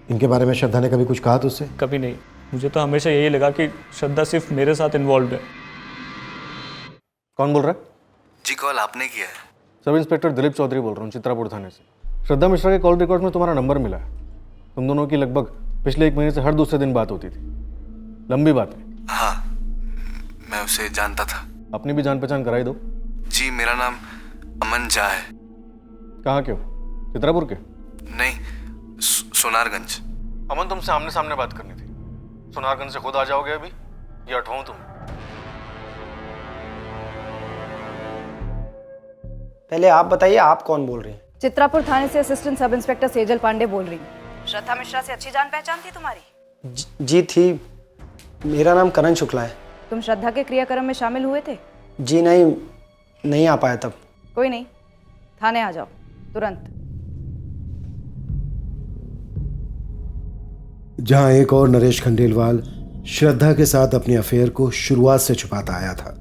इनके बारे में श्रद्धा ने कभी कुछ कहा तुझसे? कभी नहीं। मुझे तो हमेशा यही लगा कि श्रद्धा सिर्फ मेरे साथ इन्वॉल्व है। कौन बोल रहा है? जी कॉल आपने किया है। सब इंस्पेक्टर दिलीप चौधरी बोल रहा हूँ, चित्रापुर थाने से। श्रद्धा मिश्रा के कॉल रिकॉर्ड में तुम्हारा नंबर मिला है। तुम दोनों की लगभग पिछले 1 महीने से हर दूसरे दिन बात होती थी। लंबी बात है। हाँ, मैं उसे जानता था। अपनी भी जान पहचान कराई दो। जी मेरा नाम अमन झा है। कहाँ के हो? चित्रापुर के? नहीं, सोनारगंज। अमन तुमसे आमने सामने बात करनी थी। सोनारगंज से खुद आ जाओगे अभी, ये अठवाऊं तुम? पहले आप बताइए, आप कौन बोल रही हैं? चित्रापुर थाने से assistant sub inspector Sejal Pandey बोल रही हूँ। श्रद्धा मिश्रा से अच्छी जान पहचान थी तुम्हारी? जी थी। मेरा नाम करण शुक्ला है। तुम श्रद्धा के क्रियाक्रम में शामिल हुए थे? जी नहीं आ पाया तब। कोई नहीं, थाने आ जाओ तुरंत। जहां एक और नरेश खंडेलवाल श्रद्धा के साथ अपने अफेयर को शुरुआत से छुपाता आया था,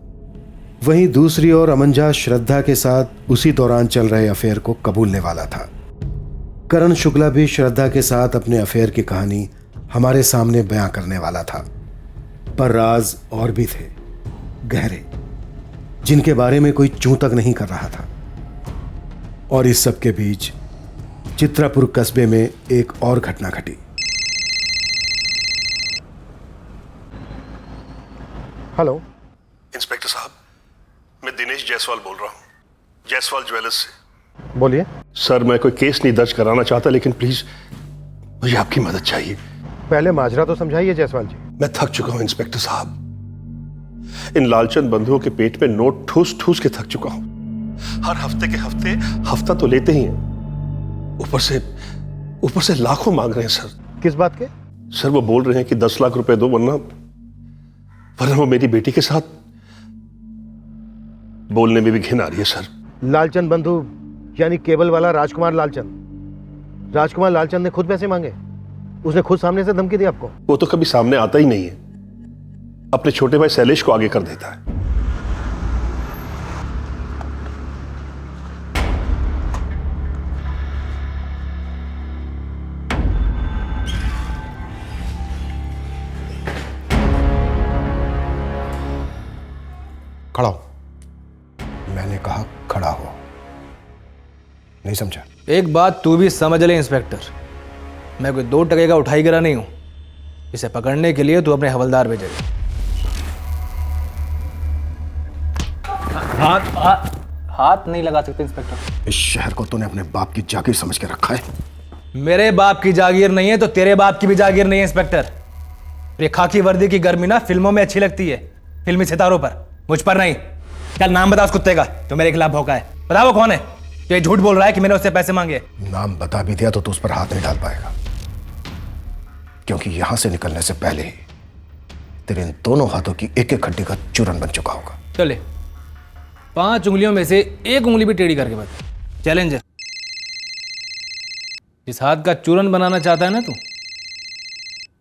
वहीं दूसरी ओर अमन झा श्रद्धा के साथ उसी दौरान चल रहे अफेयर को कबूलने वाला था। करण शुक्ला भी श्रद्धा के साथ अपने अफेयर की कहानी हमारे सामने बयां करने वाला था। पर राज और भी थे, गहरे, जिनके बारे में कोई चूं तक नहीं कर रहा था। और इस सब के बीच चित्रापुर कस्बे में एक और घटना घटी। हेलो इंस्पेक्टर साहब, मैं दिनेश जायसवाल बोल रहा हूँ, जायसवाल ज्वेलर्स से। बोलिए। सर मैं कोई केस नहीं दर्ज कराना चाहता, लेकिन प्लीज मुझे आपकी मदद चाहिए। पहले माजरा तो समझाइए जायसवाल जी। मैं थक चुका हूं इंस्पेक्टर साहब। इन लालचंद बंधुओं के पेट में नोट ठूस ठूस के थक चुका हूं। हर हफ्ते के हफ्ते हफ्ता तो लेते ही हैं, ऊपर से लाखों मांग रहे हैं सर। किस बात के? सर वो बोल रहे हैं कि 10 लाख रुपए दो, वरना वो मेरी बेटी के साथ बोलने में भी घिन आ रही है सर। लालचंद बंधु यानी केबल वाला राजकुमार लालचंद। राजकुमार लालचंद ने खुद पैसे मांगे? उसने खुद सामने से धमकी दी आपको? वो तो कभी सामने आता ही नहीं है, अपने छोटे भाई शैलेश को आगे कर देता है। खड़ा हो। मैंने कहा खड़ा हो, नहीं समझा? एक बात तू भी समझ ले इंस्पेक्टर, मैं कोई 2 टके का उठाई गिरा नहीं हूं। इसे पकड़ने के लिए तू अपने हवलदार भेजेगा। हाथ नहीं लगा सकते इंस्पेक्टर। इस शहर को तूने अपने बाप की जागीर समझ के रखा है। मेरे बाप की जागीर नहीं है तो तेरे बाप की भी जागीर नहीं है इंस्पेक्टर। ये खाकी वर्दी की गर्मी ना फिल्मों में अच्छी लगती है, फिल्मी सितारों पर, मुझ पर नहीं। चल नाम बता उस कुत्ते का जो मेरे खिलाफ भौंका है। बता वो कौन है जो ये झूठ बोल रहा है कि मैंने उससे पैसे मांगे। नाम बता भी दिया तो तू उस पर हाथ नहीं डाल पाएगा, क्योंकि यहां से निकलने से पहले ही तेरे इन दोनों हाथों की एक एक हड्डी का चूरन बन चुका होगा। चले 5 उंगलियों में से 1 उंगली भी टेढ़ी करके बता। चैलेंज है। जिस हाथ का चूरन बनाना चाहता है ना तू,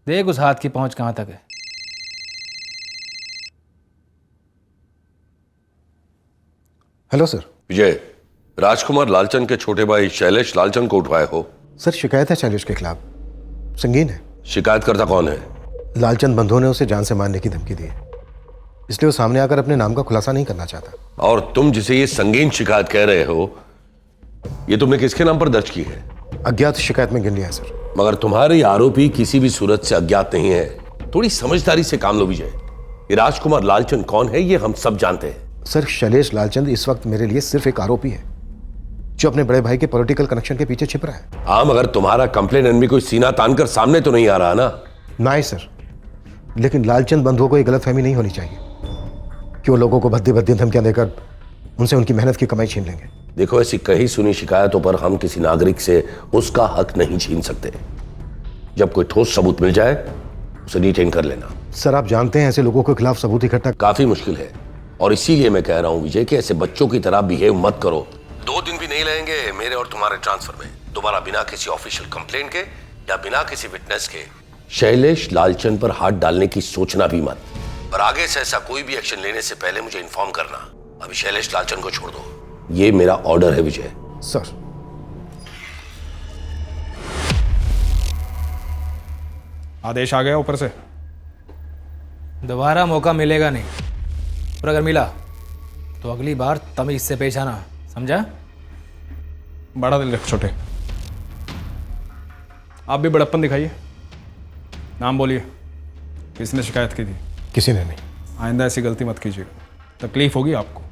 देख उस हाथ की पहुंच कहां तक है। Hello sir. विजय, राजकुमार लालचंद के छोटे भाई शैलेश लालचंद को उठवाए हो? सर शिकायत है शैलेश के खिलाफ, संगीन है। शिकायतकर्ता कौन है? लालचंद बंधुओं ने उसे जान से मारने की धमकी दी है, इसलिए वो सामने आकर अपने नाम का खुलासा नहीं करना चाहता। और तुम जिसे ये संगीन शिकायत कह रहे हो, ये तुमने किसके नाम पर दर्ज की है? अज्ञात शिकायत में गिन लिया है सर। मगर तुम्हारे आरोपी किसी भी सूरत से अज्ञात नहीं है। थोड़ी समझदारी से काम लो विजय। ये राजकुमार लालचंद कौन है ये हम सब जानते हैं। सर शैलेश लालचंद इस वक्त मेरे लिए सिर्फ एक आरोपी है जो अपने बड़े भाई के पॉलिटिकल कनेक्शन के पीछे छिप रहा है। हाँ, मगर तुम्हारा कंप्लेनेंट भी कोई सीना तान कर सामने तो नहीं आ रहा ना? नहीं सर, लेकिन लालचंद बंधुओं को एक गलतफहमी नहीं होनी चाहिए कि वो लोगों को भद्दी भद्दी धमकियां देकर उनसे उनकी मेहनत की कमाई छीन लेंगे। देखो, ऐसी कहीं सुनी शिकायतों पर हम किसी नागरिक से उसका हक नहीं छीन सकते। जब कोई ठोस सबूत मिल जाए उसे डिटेन कर लेना। सर आप जानते हैं ऐसे लोगों के खिलाफ सबूत इकट्ठा काफी मुश्किल है, और इसीलिए मैं कह रहा हूं विजय कि ऐसे बच्चों की तरह बिहेव मत करो। 2 दिन भी नहीं लगेंगे मेरे और तुम्हारे ट्रांसफर में। दोबारा बिना किसी ऑफिशियल कंप्लेंट के या बिना किसी विटनेस के शैलेश लालचंद पर हाथ डालने की सोचना भी मत। पर आगे से ऐसा कोई भी एक्शन लेने से पहले मुझे इन्फॉर्म करना। अभी शैलेश लालचंद को छोड़ दो, ये मेरा ऑर्डर है विजय। सर। आदेश आ गया ऊपर से। दोबारा मौका मिलेगा नहीं, और अगर मिला तो अगली बार तमीज से पेश आना, समझा? बड़ा दिल रख छोटे। आप भी बड़प्पन दिखाइए। नाम बोलिए, किसने शिकायत की थी? किसी ने नहीं। आइंदा ऐसी गलती मत कीजिएगा, तकलीफ होगी आपको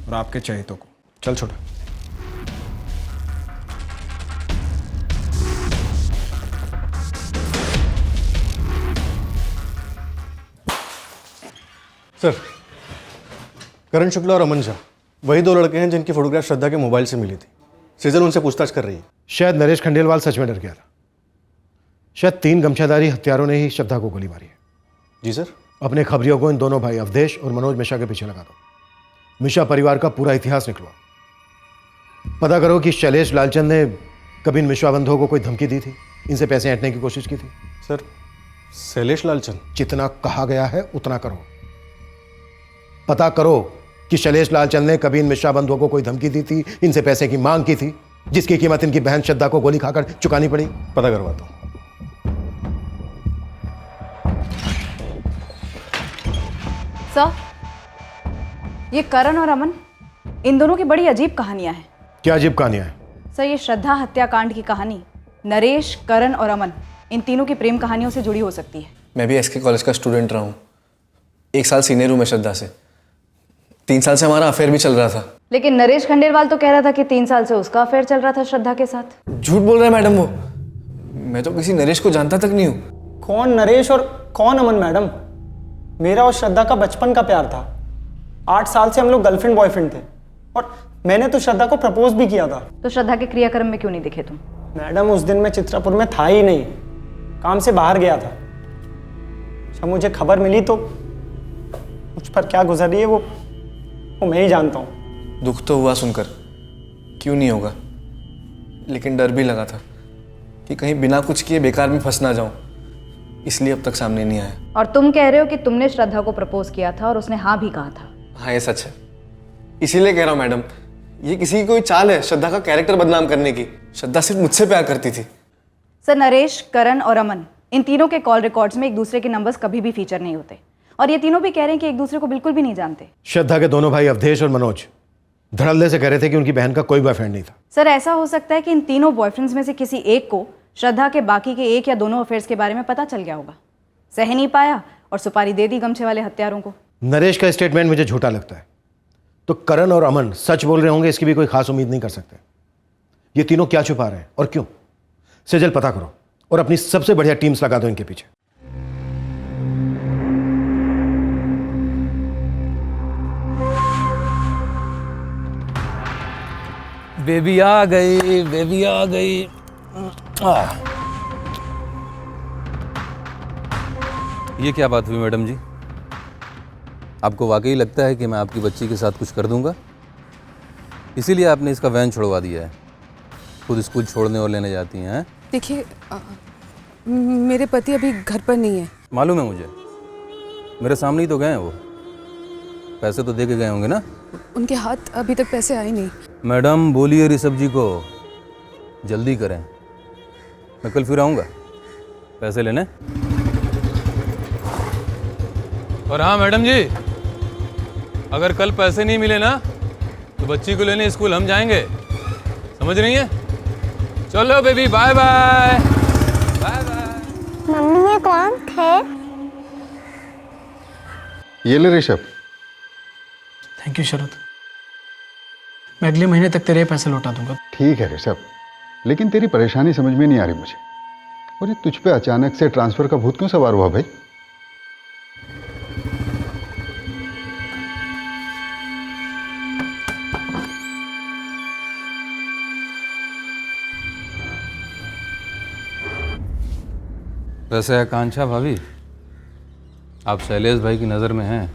और आपके चहेतों को। चल छोटा। सर, करण शुक्ला और अमन झा वही 2 लड़के हैं जिनकी फोटोग्राफ श्रद्धा के मोबाइल से मिली थी। सृजन उनसे पूछताछ कर रही है। शायद नरेश खंडेलवाल सच में डर गया था। शायद 3 गमछाधारी हत्यारों ने ही श्रद्धा को गोली मारी है। जी सर। अपने खबरियों को इन दोनों भाई अवधेश और मनोज मिश्रा के पीछे लगा दो। मिश्रा परिवार का पूरा इतिहास निकलवाओ। पता करो कि शैलेश लालचंद ने कभी इन मिश्रा बंधुओं को कोई धमकी दी थी, इनसे पैसे ऐंठने की कोशिश की थी। सर, शैलेश लालचंद? जितना कहा गया है उतना करो। पता करो कि शैलेश लालचंद ने कभी इन मिश्रा बंधुओं को कोई धमकी दी थी, इनसे पैसे की मांग की थी, जिसकी कीमत इनकी बहन श्रद्धा को गोली खाकर चुकानी पड़ी। पता करवाता हूं। सर, ये करण और अमन, इन दोनों की बड़ी अजीब कहानियां हैं। क्या अजीब कहानियां हैं? सर, ये श्रद्धा हत्याकांड की कहानी नरेश, करण और अमन, इन तीनों की प्रेम कहानियों से जुड़ी हो सकती है। मैं भी एसके कॉलेज का स्टूडेंट रहा हूँ। 1 साल सीनियर हूँ मैं श्रद्धा से। 3 साल से हमारा अफेयर भी चल रहा था। लेकिन नरेश खंडेलवाल तो कह रहा था कि 3 साल से उसका अफेयर चल रहा था श्रद्धा के साथ। झूठ बोल रहा है मैडम वो। मैं तो किसी नरेश को जानता तक नहीं हूँ। कौन नरेश और कौन अमन मैडम? मेरा और श्रद्धा का बचपन का प्यार था। 8 साल से हम लोग गर्लफ्रेंड बॉयफ्रेंड थे, और मैंने तो श्रद्धा को प्रपोज भी किया था। तो श्रद्धा के क्रियाक्रम में क्यों नहीं दिखे तुम? मैडम उस दिन मैं चित्रापुर में था ही नहीं, काम से बाहर गया था। जब मुझे खबर मिली तो मुझ पर क्या गुजर रही है वो मैं ही जानता हूँ। दुख तो हुआ सुनकर, क्यों नहीं होगा, लेकिन डर भी लगा था कि कहीं बिना कुछ किए बेकार में फंस ना जाऊं, इसलिए अब तक सामने नहीं आया। और तुम कह रहे हो कि तुमने श्रद्धा को प्रपोज किया था और उसने हाँ भी कहा था। हाँ ये सच है, इसीलिए कह रहा हूँ मैडम, ये किसी की कोई चाल है श्रद्धा का कैरेक्टर बदनाम करने की। श्रद्धा सिर्फ मुझसे प्यार करती थी। सर, नरेश, करण और अमन, इन तीनों के कॉल रिकॉर्ड्स में एक दूसरे के नंबर्स कभी भी फीचर नहीं होते। और ये तीनों भी कह रहे हैं कि एक दूसरे को बिल्कुल भी नहीं जानते। श्रद्धा के दोनों भाई अवधेश और मनोज धड़ल्ले से कह रहे थे कि उनकी बहन का कोई बॉयफ्रेंड नहीं था। सर ऐसा हो सकता है कि इन तीनों बॉयफ्रेंड्स में से किसी एक को श्रद्धा के बाकी के एक या दोनों अफेयर्स के बारे में पता चल गया होगा, सह नहीं पाया और सुपारी दे दी गमछे वाले हत्यारों को। नरेश का स्टेटमेंट मुझे झूठा लगता है, तो करण और अमन सच बोल रहे होंगे इसकी भी कोई खास उम्मीद नहीं कर सकते। ये तीनों क्या छुपा रहे हैं और क्यों? सेजल पता करो और अपनी सबसे बढ़िया टीम्स लगा दो इनके पीछे। बेबी आ गई, बेबी आ गई। ये क्या बात हुई मैडम जी? आपको वाकई लगता है कि मैं आपकी बच्ची के साथ कुछ कर दूंगा? इसीलिए आपने इसका वैन छुड़वा दिया है, खुद स्कूल छोड़ने और लेने जाती हैं? देखिए मेरे पति अभी घर पर नहीं है। मालूम है मुझे, मेरे सामने ही तो गए हैं वो। पैसे तो दे के गए होंगे ना? उनके हाथ अभी तक पैसे आए नहीं। मैडम बोलिए ऋषभ जी को जल्दी करें, मैं कल फिर आऊँगा पैसे लेने। और हाँ मैडम जी, अगर कल पैसे नहीं मिले ना तो बच्ची को लेने स्कूल हम जाएंगे, समझ रही हैं? चलो baby, bye bye. Bye bye. मम्मी ये कौन थे? ये ले ऋषभ। थैंक यू शरद, मैं अगले महीने तक तेरे पैसे लौटा दूंगा। ठीक है ऋषभ, लेकिन तेरी परेशानी समझ में नहीं आ रही मुझे। और ये तुझ पे अचानक से ट्रांसफर का भूत क्यों सवार हुआ भाई? वैसे आकांक्षा भाभी, आप शैलेश भाई की नज़र में हैं।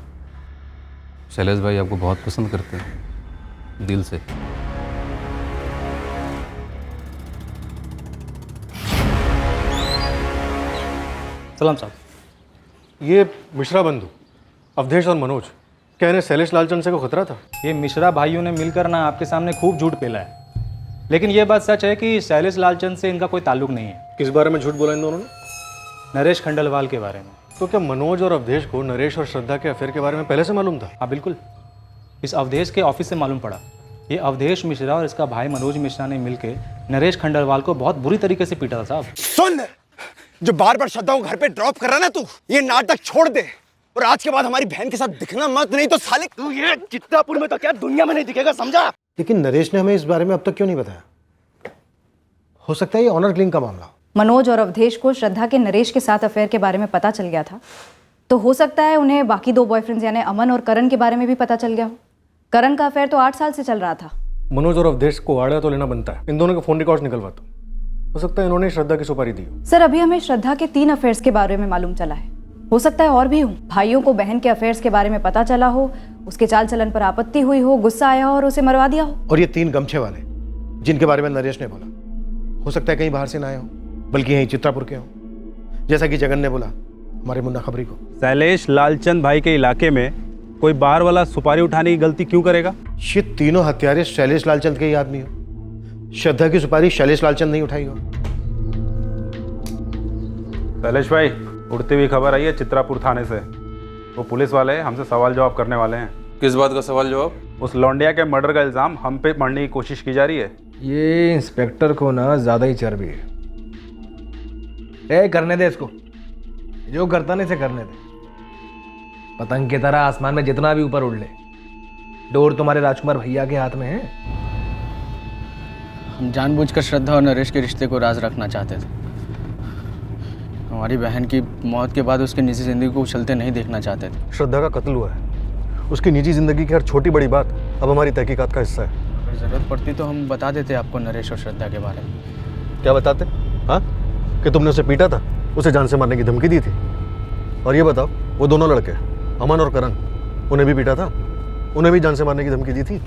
शैलेश भाई आपको बहुत पसंद करते हैं, दिल से। सलाम साहब, ये मिश्रा बंधु अवधेश और मनोज कह रहे शैलेश लालचंद से को खतरा था। ये मिश्रा भाइयों ने मिलकर ना आपके सामने खूब झूठ पेला है, लेकिन ये बात सच है कि शैलेश लालचंद से इनका कोई ताल्लुक नहीं है। किस बारे में झूठ बोला इन दोनों ने? नरेश खंडलवाल के बारे में। तो क्या मनोज और अवधेश को नरेश और श्रद्धा के अफेयर के बारे में पहले से मालूम था? हाँ बिल्कुल, इस अवधेश के ऑफिस से मालूम पड़ा। ये अवधेश मिश्रा और इसका भाई मनोज मिश्रा ने मिलकर नरेश खंडलवाल को बहुत बुरी तरीके से पीटा था साहब। सुन, जो बार बार श्रद्धा को घर पे ड्रॉप कर रहा ना, तू ये नाटक छोड़ दे और आज के बाद हमारी बहन के साथ दिखना मत, नहीं तो साले तू ये चित्तापुर में तो क्या दुनिया में नहीं दिखेगा, समझा? लेकिन नरेश ने हमें इस बारे में अब तक क्यों नहीं बताया? हो सकता है ये ऑनर किलिंग का मामला। मनोज और अवधेश को श्रद्धा के नरेश के साथ अफेयर के बारे में पता चल गया था, तो हो सकता है उन्हें बाकी दो बॉयफ्रेंड्स यानी अमन और करण के बारे में भी पता चल गया हो। करण का अफेयर तो 8 साल से चल रहा था। मनोज और अवधेश को आड़ा तो लेना बनता है। इन दोनों के फोन रिकॉर्ड्स निकलवाता हूं, हो सकता है इन्होंने श्रद्धा की सुपारी दी हो। सर अभी हमें श्रद्धा के 3 अफेयर्स के बारे में मालूम चला है, हो सकता है और भी हो। भाइयों को बहन के अफेयर्स के बारे में पता चला हो, उसके चाल चलन पर आपत्ति हुई हो, गुस्सा आया हो और उसे मरवा दिया हो। और ये 3 गमछे वाले जिनके बारे में नरेश ने बोला, हो सकता है कहीं बाहर से ना आए हो, बल्कि यहीं चित्रापुर के हो, जैसा कि जगन ने बोला हमारे मुन्ना खबरी को। शैलेश लालचंद भाई के इलाके में कोई बाहर वाला सुपारी उठाने की गलती क्यों करेगा? ये तीनों हत्यारे शैलेश लालचंद के ही आदमी हो। श्रद्धा की सुपारी शैलेश लालचंद नहीं उठाई हो। शैलेश भाई, उड़ती हुई खबर आई है चित्रापुर थाने से। वो पुलिस वाले हमसे सवाल जवाब करने वाले हैं। किस बात का सवाल जवाब? उस लौंडिया के मर्डर का इल्जाम हम पे मढ़ने की कोशिश की जा रही है। ये इंस्पेक्टर को ना ज़्यादा ही चर्बी है। करने दे इसको, जो करता नहीं से करने दे। पतंग की तरह आसमान में जितना भी ऊपर उड़ ले, डोर तुम्हारे राजकुमार भैया के हाथ में है। हम जानबूझकर श्रद्धा और नरेश के रिश्ते को राज रखना चाहते थे। हमारी बहन की मौत के बाद उसकी निजी जिंदगी को उछलते नहीं देखना चाहते थे। श्रद्धा का कत्ल हुआ है, उसकी निजी जिंदगी की हर छोटी बड़ी बात अब हमारी तहकीकात का हिस्सा है। अगर जरूरत पड़ती तो हम बता देते आपको नरेश और श्रद्धा के बारे में। क्या बताते? हाँ, कि तुमने उसे पीटा था, उसे जान से मारने की धमकी दी थी। और ये बताओ, वो दोनों लड़के अमन और करण, उन्हें भी पीटा था, उन्हें भी जान से मारने की धमकी दी थी।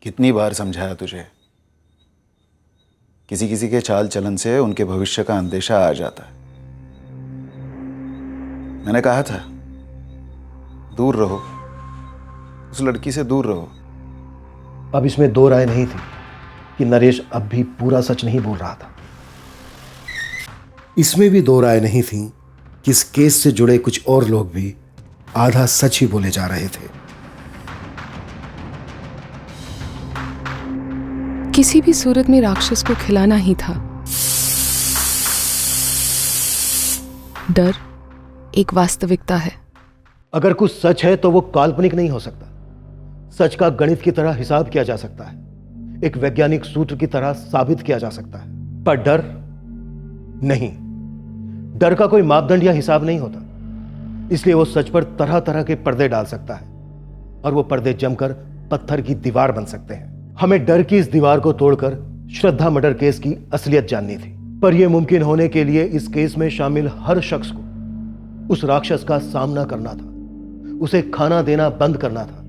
कितनी बार समझाया तुझे? किसी किसी के चाल चलन से उनके भविष्य का अंदेशा आ जाता है। मैंने कहा था दूर रहो, उस लड़की से दूर रहो। अब इसमें 2 राय नहीं थी कि नरेश अब भी पूरा सच नहीं बोल रहा था। इसमें भी 2 राय नहीं थी कि इस केस से जुड़े कुछ और लोग भी आधा सच ही बोले जा रहे थे। किसी भी सूरत में राक्षस को खिलाना ही था। डर एक वास्तविकता है। अगर कुछ सच है तो वो काल्पनिक नहीं हो सकता। सच का गणित की तरह हिसाब किया जा सकता है, एक वैज्ञानिक सूत्र की तरह साबित किया जा सकता है, पर डर नहीं। डर का कोई मापदंड या हिसाब नहीं होता, इसलिए वो सच पर तरह तरह के पर्दे डाल सकता है और वो पर्दे जमकर पत्थर की दीवार बन सकते हैं। हमें डर की इस दीवार को तोड़कर श्रद्धा मर्डर केस की असलियत जाननी थी, पर यह मुमकिन होने के लिए इस केस में शामिल हर शख्स को उस राक्षस का सामना करना था, उसे खाना देना बंद करना था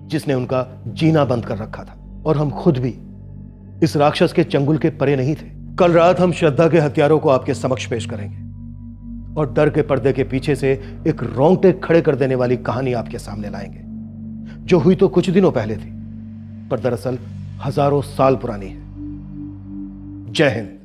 जिसने उनका जीना बंद कर रखा था। और हम खुद भी इस राक्षस के चंगुल के परे नहीं थे। कल रात हम श्रद्धा के हत्यारों को आपके समक्ष पेश करेंगे और डर के पर्दे के पीछे से एक रोंगटे खड़े कर देने वाली कहानी आपके सामने लाएंगे, जो हुई तो कुछ दिनों पहले थी पर दरअसल हजारों साल पुरानी है। जय हिंद।